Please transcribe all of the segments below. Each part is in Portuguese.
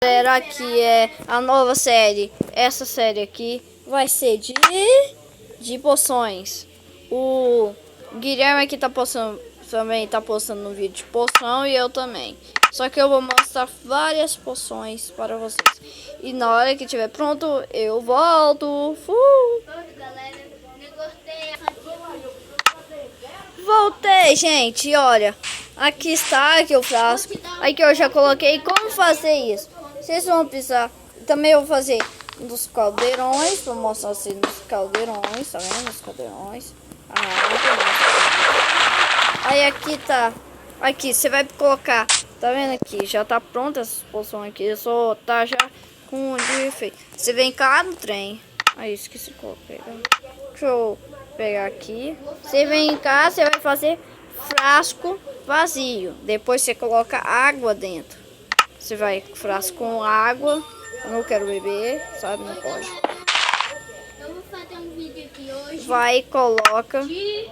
Galera, aqui é a nova série. Essa série aqui vai ser de poções. O Guilherme aqui tá postando, também tá postando um vídeo de poção e eu também. Só que eu vou mostrar várias poções para vocês. E na hora que estiver pronto, eu volto. Voltei, gente. Olha, aqui está, aqui o frasco. Aqui eu já coloquei. Como fazer isso? Vocês vão precisar. Também eu vou fazer dos caldeirões. Vou mostrar assim dos caldeirões. Tá vendo? Os caldeirões. Aí aqui tá. Aqui você vai colocar. Tá vendo aqui? Já tá pronta essa poção aqui. Só tá já com de efeito. Você vem cá no trem. Aí esqueci de colocar. Deixa eu pegar aqui. Você vem cá, você vai fazer frasco vazio. Depois você coloca água dentro. Você vai frasco com água. Eu não quero beber, sabe? Não pode. Eu vou fazer um vídeo aqui hoje. Vai, coloca. E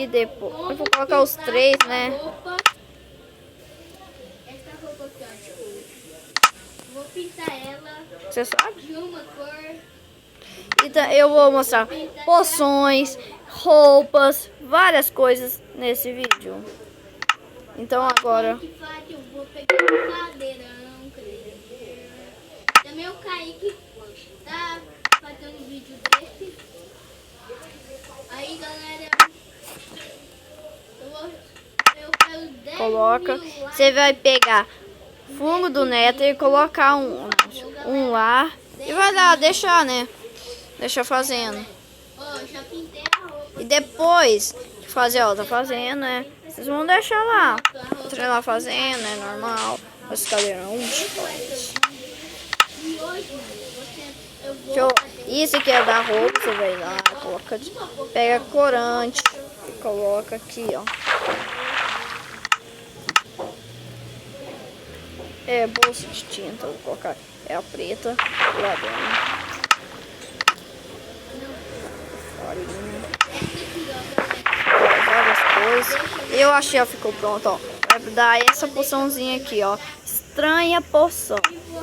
depois. Eu vou colocar os três, né? Essa roupa aqui, ó. Vou pintar ela. Você sabe? De uma cor. Então eu vou mostrar poções, roupas, várias coisas nesse vídeo. Então agora. Eu vou pegar um cadeirão. Também o Kaique tá fazendo um vídeo desse. Aí galera, eu quero 10 Coloca. mil likes. Você vai pegar fungo do Nether e colocar um lá. E vai lá, deixar, né? Deixa fazendo. Ó, já pintei a roupa. E depois de fazer, ó, tá fazendo, né? Vocês vão deixar lá. Deixa lá fazendo, é normal. Os cadeirões. E hoje, eu vou Show. fazer Isso aqui é da roupa, você vai lá, coloca, pega corante e coloca aqui, ó. É bolsa de tinta, vou colocar, é a preta, lá dentro. Farinha. Várias coisas. Eu achei, ó, ficou pronto, ó. Vai dar essa poçãozinha aqui, ó. Estranha poção.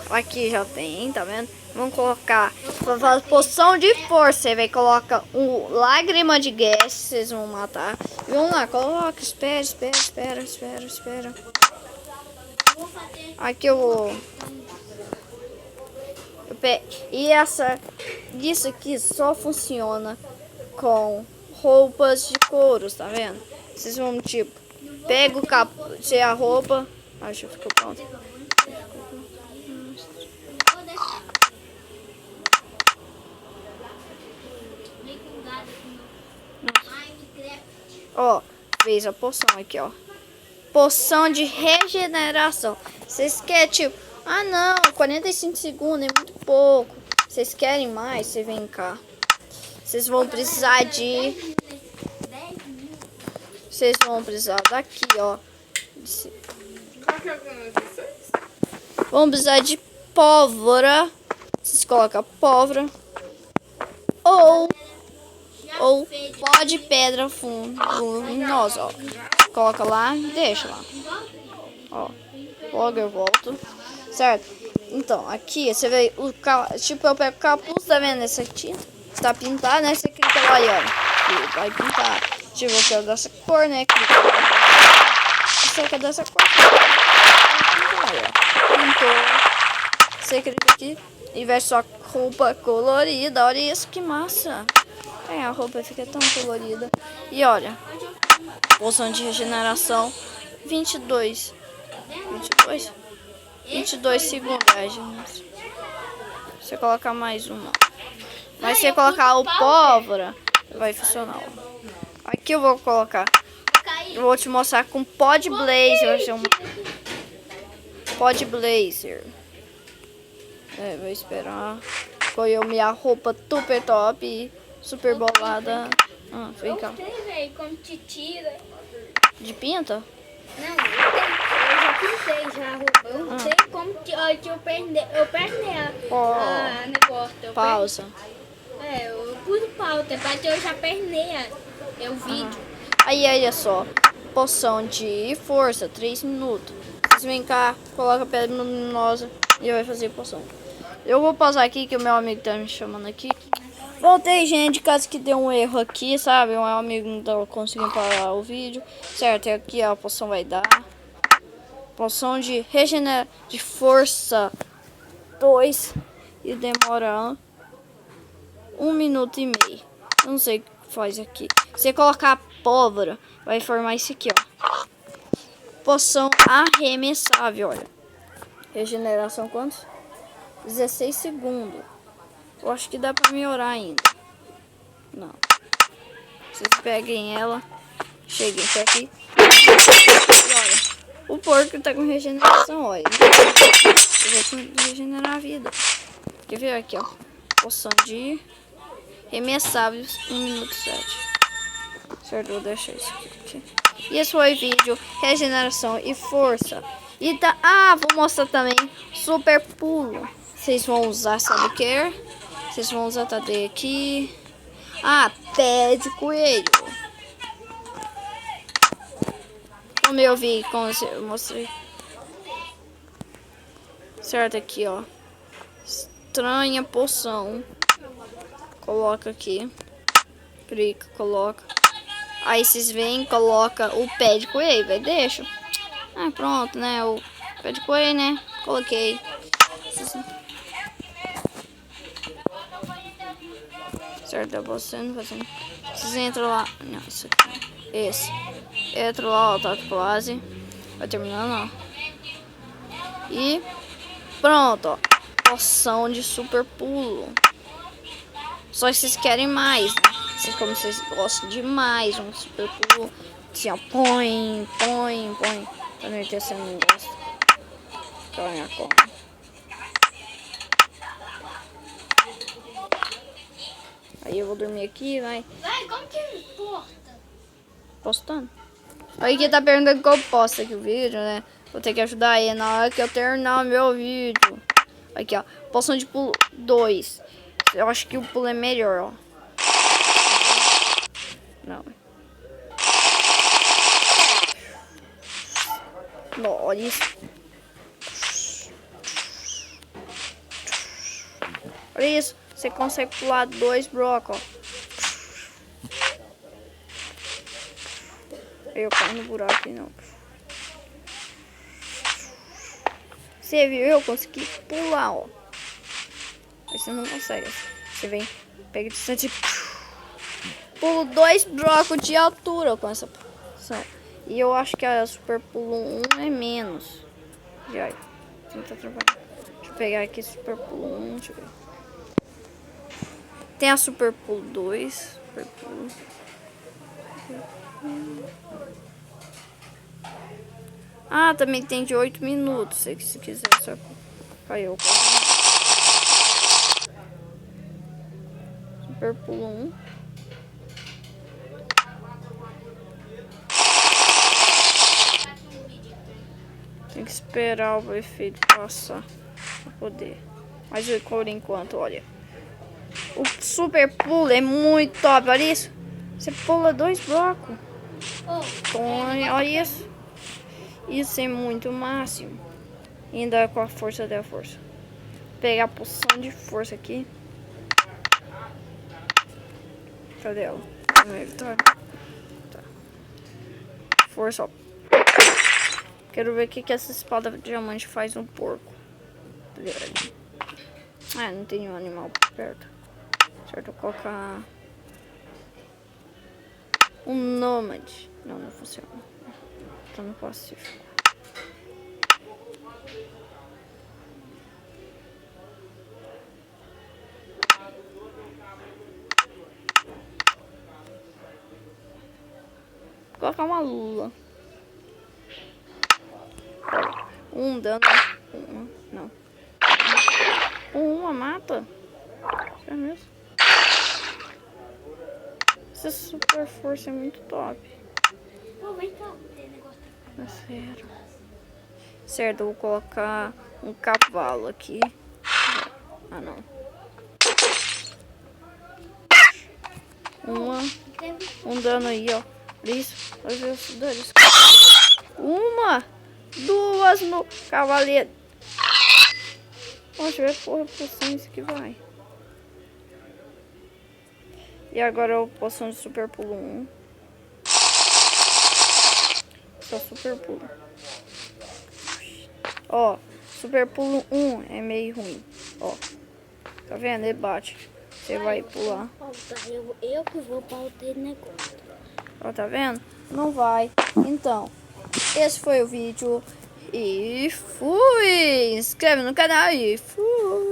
Aqui já tem, tá vendo? Vamos colocar pra fazer poção de força. Você vai colocar lágrima de gás, vocês vão matar. Vamos lá, coloca, espera. Aqui eu vou. E isso aqui só funciona com roupas de couro, tá vendo? Vocês vão tipo, pega o capuz, a roupa. Acho que ficou pronto. vou deixar. Vem com gado aqui no Minecraft. Ó, fez a poção aqui, ó. Poção de regeneração. Vocês querem tipo, ah não, 45 segundos é muito pouco. Vocês querem mais? Você vem cá. Vocês vão precisar de. 10 mil. Vocês vão precisar daqui, ó. Qual que é o canal de vocês? Vão precisar de pólvora. Vocês colocam pólvora. Ou pó de pedra luminosa, ó. Coloca lá e deixa lá. Ó. Logo eu volto. Certo? Então, aqui você vê o tipo, eu pego o capuz, tá vendo essa tinta? Está pintado, né? Você clica lá e olha. E vai pintar. Tipo, eu quero dessa cor, né? Clica lá. Você quer dessa cor? Pintou. Você clica aqui e veste sua roupa colorida. Olha isso, que massa. É, a roupa fica tão colorida. E olha, poção de regeneração 22 segundos. Ai, gente. Você colocar mais uma. Mas se você colocar o pólvora, vai funcionar. Aqui eu vou colocar. Eu vou te mostrar com pó de blazer. Vai ser um pó de blazer. É, vou esperar. Escolheu minha roupa super top, super bolada. Ah, vem cá. Velho, como te tira. De pinta? Não, eu já pintei já a roupa. Eu não sei como eu pernei a negócio. Pausa. Eu pus pauta, mas eu já pernei o vídeo. Aí, olha só. Poção de força, 3 minutos. Vocês vêm cá, coloca a pedra luminosa. E vai fazer poção. Eu vou pausar aqui que o meu amigo tá me chamando aqui. Voltei, gente, caso que deu um erro aqui, sabe? O meu amigo não tá conseguindo parar o vídeo. Certo, e aqui a poção vai dar. Poção de regenera de força 2. E demora 1 minuto e meio. Eu não sei o que faz aqui. Se você colocar a pólvora, vai formar isso aqui, ó. Poção arremessável, olha. Regeneração quantos? 16 segundos. Eu acho que dá pra melhorar ainda. Não. Vocês peguem ela. Cheguem até aqui. E olha. O porco tá com regeneração, olha. Ele vai regenerar a vida. Quer ver aqui, ó. Poção de remessáveis 1 minuto 7. Certo, vou deixar isso aqui. E esse foi o vídeo. Regeneração e força. E tá. Ah, vou mostrar também. Super pulo. Vocês vão usar, sabe o que? Vocês vão usar, tá aqui. Ah, pé de coelho. Como eu vi, como eu mostrei. Certo, aqui, ó. Estranha poção. Coloca aqui. Clica, coloca. Aí vocês vêm, coloca o pé de coelho, vai, deixa. Ah, pronto, né? O pé de coelho, né? Coloquei. Certo, tá passando, fazendo. Vocês entram lá. Não, isso aqui. Esse. Entra lá, ó, tá quase. Vai terminando, ó. E pronto, ó. Poção de super pulo. Só que vocês querem mais, né? Como vocês gostam de mais um super pulo. Assim, ó. Põe. Pra não ter sendo não gosta. Põe a como. Aí eu vou dormir aqui, vai. Vai, como que importa? Postando. Aí que tá perguntando como posta aqui o vídeo, né? Vou ter que ajudar aí na hora que eu terminar o meu vídeo. Aqui, ó. Poção de pulo 2. Eu acho que o pulo é melhor, ó. Não. Não, olha isso. Olha isso. Você consegue pular 2 blocos, ó. Eu caio no buraco aqui, não. Você viu? Eu consegui pular, ó. Aí você não consegue. Você vem, pega distante e pulo 2 blocos de altura com essa posição. E eu acho que a super pulo 1 é menos. E aí, tenta trabalhar. Deixa eu pegar aqui super pulo 1, deixa eu ver. Tem a super pulo 2, super pulo. Ah, também tem de 8 minutos, se quiser. Só caiu. Super pulo 1. Tem que esperar o efeito passar pra poder. Mas por enquanto, olha. O super pulo é muito top, olha isso. Você pula 2 blocos. Olha isso. Isso é muito máximo. E ainda com a força da força. Vou pegar a poção de força aqui. Cadê ela? Tá. Força, ó. Quero ver o que essa espada de diamante faz no porco. Ah, não tem nenhum animal por perto. Certo, eu vou colocar um nômade. Não, não funciona. Tô no Pacífico. Vou colocar uma lula. Um dano. Não. Uma mata? É mesmo? Essa super força é muito top. Vem cá, tem negócio. É sério. Certo, eu vou colocar um cavalo aqui. Ah, não. Um dano aí, ó. Isso. Olha os danos. Uma, duas no cavaleiro. Não, se tiver porra, poção, isso que vai. E agora a poção de super pulo 1. Só super pulo. Ó, super pulo 1 é meio ruim. Ó, tá vendo? Ele bate. Você vai pular. Eu que vou pautar o negócio. Ó, tá vendo? Não vai. Então, esse foi o vídeo. E fui! Inscreve no canal e fui!